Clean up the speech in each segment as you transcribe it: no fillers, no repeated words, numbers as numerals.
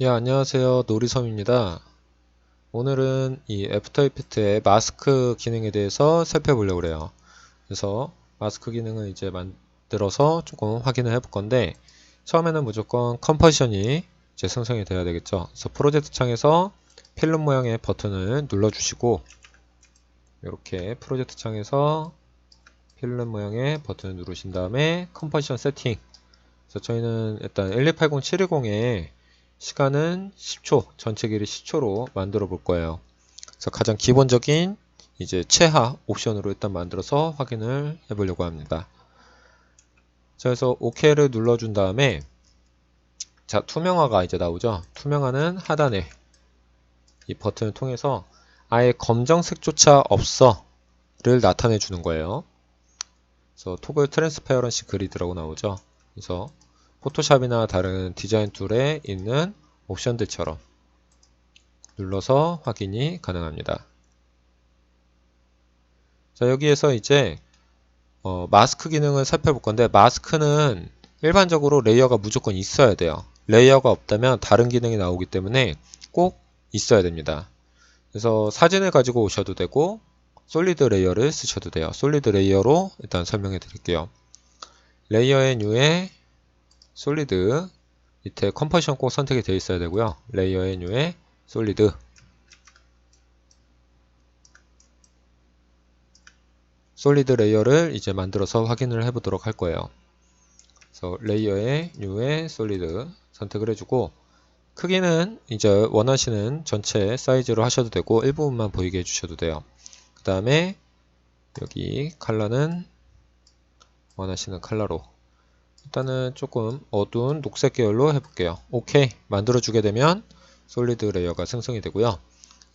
예, 안녕하세요. 놀이섬입니다. 오늘은 이 애프터 이펙트의 마스크 기능에 대해서 살펴보려고 해요. 그래서 마스크 기능을 이제 만들어서 조금 확인을 해볼 건데, 처음에는 무조건 컴포지션이 이제 생성이 돼야 되겠죠. 그래서 프로젝트 창에서 필름 모양의 버튼을 눌러주시고, 이렇게 프로젝트 창에서 필름 모양의 버튼을 누르신 다음에 컴포지션 세팅. 그래서 저희는 일단 1280720에 시간은 10초, 전체 길이 10초로 만들어 볼 거예요. 그래서 가장 기본적인 이제 최하 옵션으로 일단 만들어서 확인을 해 보려고 합니다. 자, 그래서 OK를 눌러준 다음에 자, 투명화가 이제 나오죠. 투명화는 하단에 이 버튼을 통해서 아예 검정색조차 없어를 나타내 주는 거예요. 그래서 토글 트랜스페어런시 그리드라고 나오죠. 그래서 포토샵이나 다른 디자인 툴에 있는 옵션들처럼 눌러서 확인이 가능합니다. 자, 여기에서 이제 마스크 기능을 살펴볼 건데, 마스크는 일반적으로 레이어가 무조건 있어야 돼요. 레이어가 없다면 다른 기능이 나오기 때문에 꼭 있어야 됩니다. 그래서 사진을 가지고 오셔도 되고 솔리드 레이어를 쓰셔도 돼요. 솔리드 레이어로 일단 설명해 드릴게요. 레이어의 뉴에 솔리드, 밑에 컴포지션 꼭 선택이 되어 있어야 되고요. 레이어의 뉴에 솔리드, 솔리드 레이어를 이제 만들어서 확인을 해보도록 할 거예요. 그래서 레이어의 뉴에 솔리드 선택을 해주고, 크기는 이제 원하시는 전체 사이즈로 하셔도 되고 일부분만 보이게 해주셔도 돼요. 그 다음에 여기 컬러는 원하시는 컬러로, 일단은 조금 어두운 녹색 계열로 해볼게요. 오케이 만들어주게 되면 솔리드 레이어가 생성이 되고요.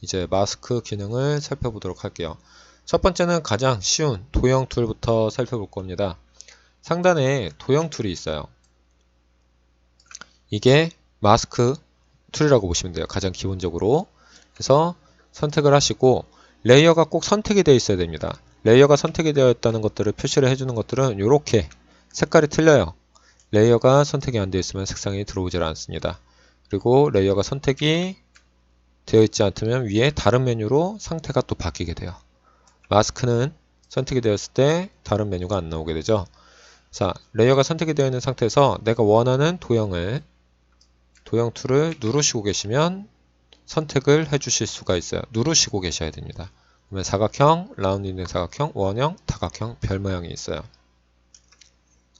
이제 마스크 기능을 살펴보도록 할게요. 첫 번째는 가장 쉬운 도형 툴부터 살펴볼 겁니다. 상단에 도형 툴이 있어요. 이게 마스크 툴이라고 보시면 돼요. 가장 기본적으로. 그래서 선택을 하시고 레이어가 꼭 선택이 되어 있어야 됩니다. 레이어가 선택이 되어 있다는 것들을 표시를 해주는 것들은 이렇게 색깔이 틀려요. 레이어가 선택이 안 되어 있으면 색상이 들어오질 않습니다. 그리고 레이어가 선택이 되어 있지 않다면 위에 다른 메뉴로 상태가 또 바뀌게 돼요. 마스크는 선택이 되었을 때 다른 메뉴가 안 나오게 되죠. 자, 레이어가 선택이 되어 있는 상태에서 내가 원하는 도형 툴을 누르시고 계시면 선택을 해 주실 수가 있어요. 누르시고 계셔야 됩니다. 그러면 사각형, 라운드 있는 사각형, 원형, 다각형, 별 모양이 있어요.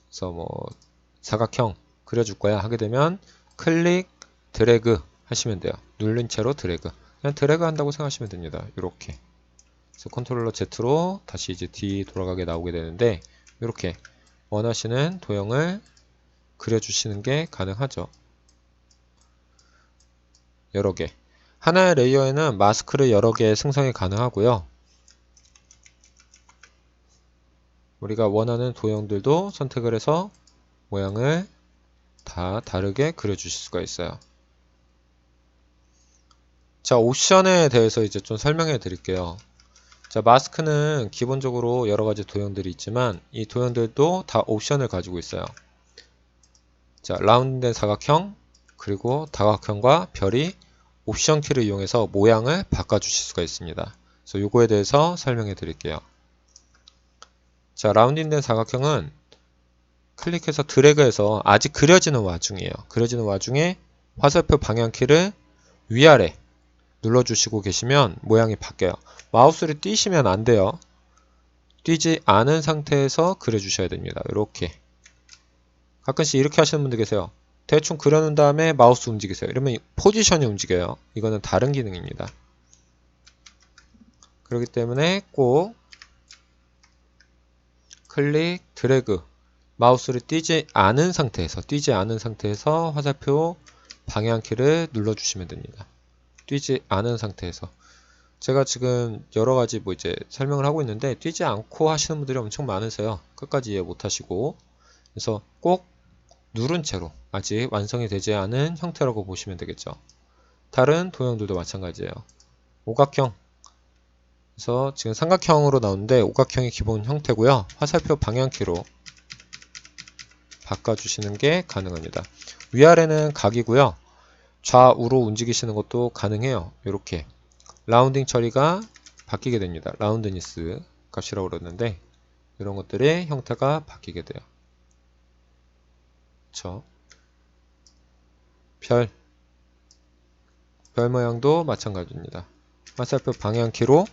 그래서 뭐 사각형 그려줄 거야 하게 되면 클릭, 드래그 하시면 돼요. 누른 채로 드래그. 그냥 드래그 한다고 생각하시면 됩니다. 이렇게. 그래서 컨트롤러 Z로 다시 이제 D 돌아가게 나오게 되는데, 이렇게 원하시는 도형을 그려주시는 게 가능하죠. 여러 개. 하나의 레이어에는 마스크를 여러 개 생성이 가능하고요. 우리가 원하는 도형들도 선택을 해서 모양을 다 다르게 그려주실 수가 있어요. 자, 옵션에 대해서 이제 좀 설명해 드릴게요. 자, 마스크는 기본적으로 여러 가지 도형들이 있지만 이 도형들도 다 옵션을 가지고 있어요. 자, 라운드된 사각형, 그리고 다각형과 별이 옵션 키를 이용해서 모양을 바꿔주실 수가 있습니다. 그래서 요거에 대해서 설명해 드릴게요. 자, 라운딩된 사각형은 클릭해서 드래그해서 아직 그려지는 와중이에요. 그려지는 와중에 화살표 방향키를 위아래 눌러주시고 계시면 모양이 바뀌어요. 마우스를 띄시면 안 돼요. 띄지 않은 상태에서 그려주셔야 됩니다. 이렇게. 가끔씩 이렇게 하시는 분들 계세요. 대충 그려놓은 다음에 마우스 움직이세요. 이러면 포지션이 움직여요. 이거는 다른 기능입니다. 그렇기 때문에 꼭 클릭, 드래그, 마우스를 띄지 않은 상태에서 화살표 방향키를 눌러주시면 됩니다. 띄지 않은 상태에서. 제가 지금 여러가지 뭐 이제 설명을 하고 있는데 띄지 않고 하시는 분들이 엄청 많으세요. 끝까지 이해 못하시고. 그래서 꼭 누른 채로 아직 완성이 되지 않은 형태라고 보시면 되겠죠. 다른 도형들도 마찬가지예요. 오각형. 그래서 지금 삼각형으로 나오는데 오각형이 기본 형태고요. 화살표 방향키로 바꿔주시는 게 가능합니다. 위아래는 각이고요. 좌우로 움직이시는 것도 가능해요. 이렇게 라운딩 처리가 바뀌게 됩니다. 라운드니스 값이라고 그러는데 이런 것들의 형태가 바뀌게 돼요. 그쵸? 별 모양도 마찬가지입니다. 화살표 방향키로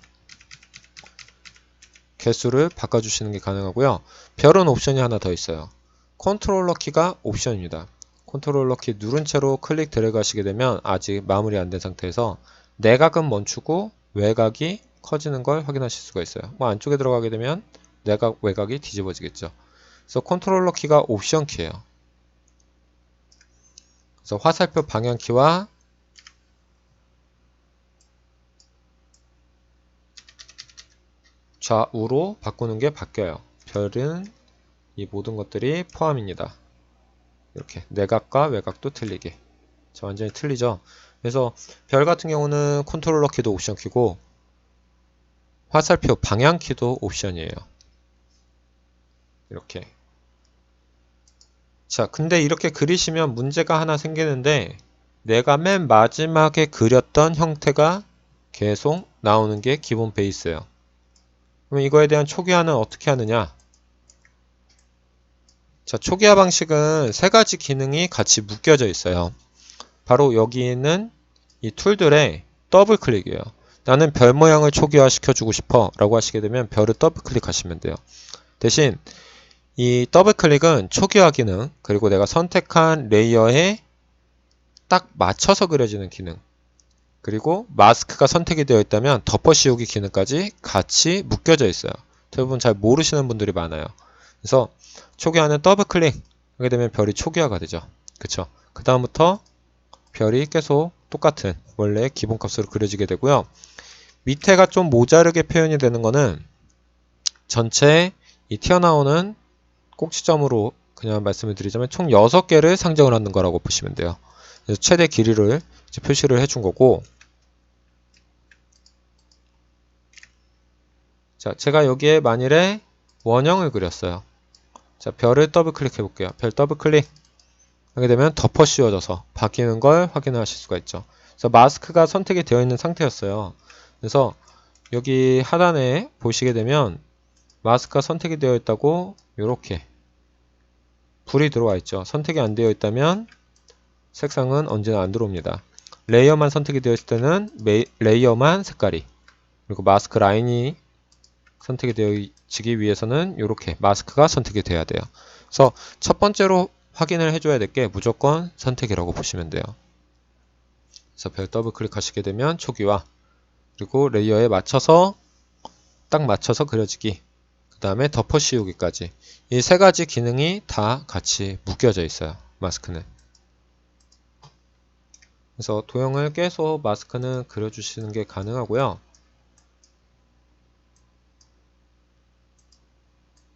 개수를 바꿔주시는 게 가능하고요. 별은 옵션이 하나 더 있어요. 컨트롤러 키가 옵션입니다. 컨트롤러 키 누른 채로 클릭 드래그 하시게 되면 아직 마무리 안 된 상태에서 내각은 멈추고 외곽이 커지는 걸 확인하실 수가 있어요. 뭐 안쪽에 들어가게 되면 내각, 외곽이 뒤집어지겠죠. 그래서 컨트롤러 키가 옵션 키예요. 그래서 화살표 방향 키와 좌우로 바꾸는 게 바뀌어요. 별은 이 모든 것들이 포함입니다. 이렇게 내각과 외곽도 틀리게. 자, 완전히 틀리죠. 그래서 별 같은 경우는 컨트롤러 키도 옵션 키고 화살표 방향 키도 옵션이에요. 이렇게. 자, 근데 이렇게 그리시면 문제가 하나 생기는데 내가 맨 마지막에 그렸던 형태가 계속 나오는 게 기본 베이스예요. 그럼 이거에 대한 초기화는 어떻게 하느냐? 자, 초기화 방식은 세 가지 기능이 같이 묶여져 있어요. 바로 여기 있는 이 툴들의 더블 클릭이에요. 나는 별 모양을 초기화 시켜주고 싶어 라고 하시게 되면 별을 더블 클릭하시면 돼요. 대신 이 더블 클릭은 초기화 기능, 그리고 내가 선택한 레이어에 딱 맞춰서 그려지는 기능, 그리고 마스크가 선택이 되어 있다면 덮어 씌우기 기능까지 같이 묶여져 있어요. 대부분 잘 모르시는 분들이 많아요. 그래서 초기화는 더블 클릭 하게 되면 별이 초기화가 되죠. 그쵸? 그 다음부터 별이 계속 똑같은 원래 기본값으로 그려지게 되고요. 밑에가 좀 모자르게 표현이 되는 거는 전체 이 튀어나오는 꼭지점으로 그냥 말씀을 드리자면 총 6개를 상정을 하는 거라고 보시면 돼요. 그래서 최대 길이를 이제 표시를 해준 거고, 자, 제가 여기에 만일에 원형을 그렸어요. 자, 별을 더블 클릭해 볼게요. 별 더블 클릭 하게 되면 덮어 씌워져서 바뀌는 걸 확인하실 수가 있죠. 그래서 마스크가 선택이 되어 있는 상태였어요. 그래서 여기 하단에 보시게 되면 마스크가 선택이 되어 있다고 이렇게 불이 들어와 있죠. 선택이 안 되어 있다면 색상은 언제나 안 들어옵니다. 레이어만 선택이 되어 있을 때는 레이어만 색깔이, 그리고 마스크 라인이 선택이 되어지기 위해서는 이렇게 마스크가 선택이 돼야 돼요. 그래서 첫 번째로 확인을 해줘야 될 게 무조건 선택이라고 보시면 돼요. 그래서 별 더블 클릭하시게 되면 초기화, 그리고 레이어에 맞춰서 딱 맞춰서 그려지기, 그 다음에 덮어 씌우기까지 이 세 가지 기능이 다 같이 묶여져 있어요. 마스크는. 그래서 도형을 깨서 마스크는 그려주시는 게 가능하고요.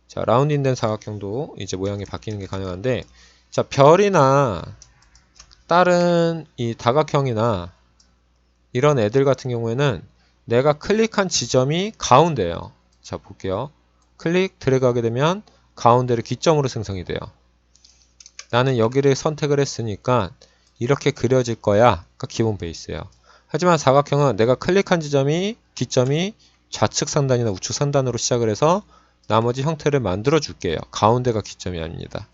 자, 라운딩된 사각형도 이제 모양이 바뀌는 게 가능한데, 자, 별이나 다른 이 다각형이나 이런 애들 같은 경우에는 내가 클릭한 지점이 가운데예요. 자, 볼게요. 클릭 드래그 하게 되면 가운데를 기점으로 생성이 돼요. 나는 여기를 선택을 했으니까 이렇게 그려질 거야 가 기본 베이스예요. 하지만 사각형은 내가 클릭한 지점이 기점이 좌측 상단이나 우측 상단으로 시작을 해서 나머지 형태를 만들어 줄게요. 가운데가 기점이 아닙니다.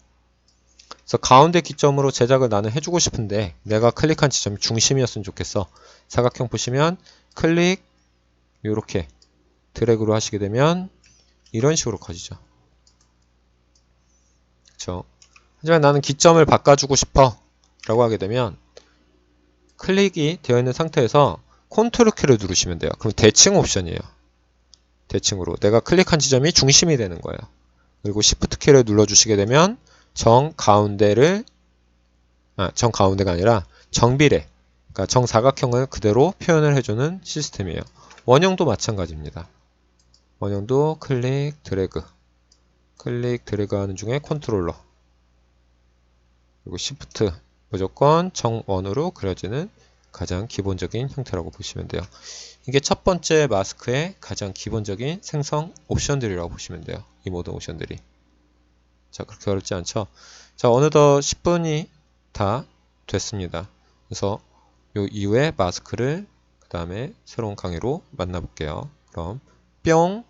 그래서 가운데 기점으로 제작을 나는 해주고 싶은데 내가 클릭한 지점이 중심이었으면 좋겠어. 사각형 보시면 클릭 이렇게 드래그로 하시게 되면 이런 식으로 커지죠. 그렇죠? 하지만 나는 기점을 바꿔주고 싶어 라고 하게 되면 클릭이 되어 있는 상태에서 컨트롤 키를 누르시면 돼요. 그럼 대칭 옵션이에요. 대칭으로 내가 클릭한 지점이 중심이 되는 거예요. 그리고 Shift 키를 눌러주시게 되면 정가운데가 아니라 정비례, 그러니까 정사각형을 그대로 표현을 해주는 시스템이에요. 원형도 마찬가지입니다. 원형도 클릭 드래그 하는 중에 컨트롤러, 그리고 Shift 무조건 정원으로 그려지는 가장 기본적인 형태라고 보시면 돼요. 이게 첫 번째 마스크의 가장 기본적인 생성 옵션들이라고 보시면 돼요. 이 모든 옵션들이. 자, 그렇게 어렵지 않죠? 자, 어느덧 10분이 다 됐습니다. 그래서 요 이후에 마스크를 그 다음에 새로운 강의로 만나볼게요. 그럼 뿅!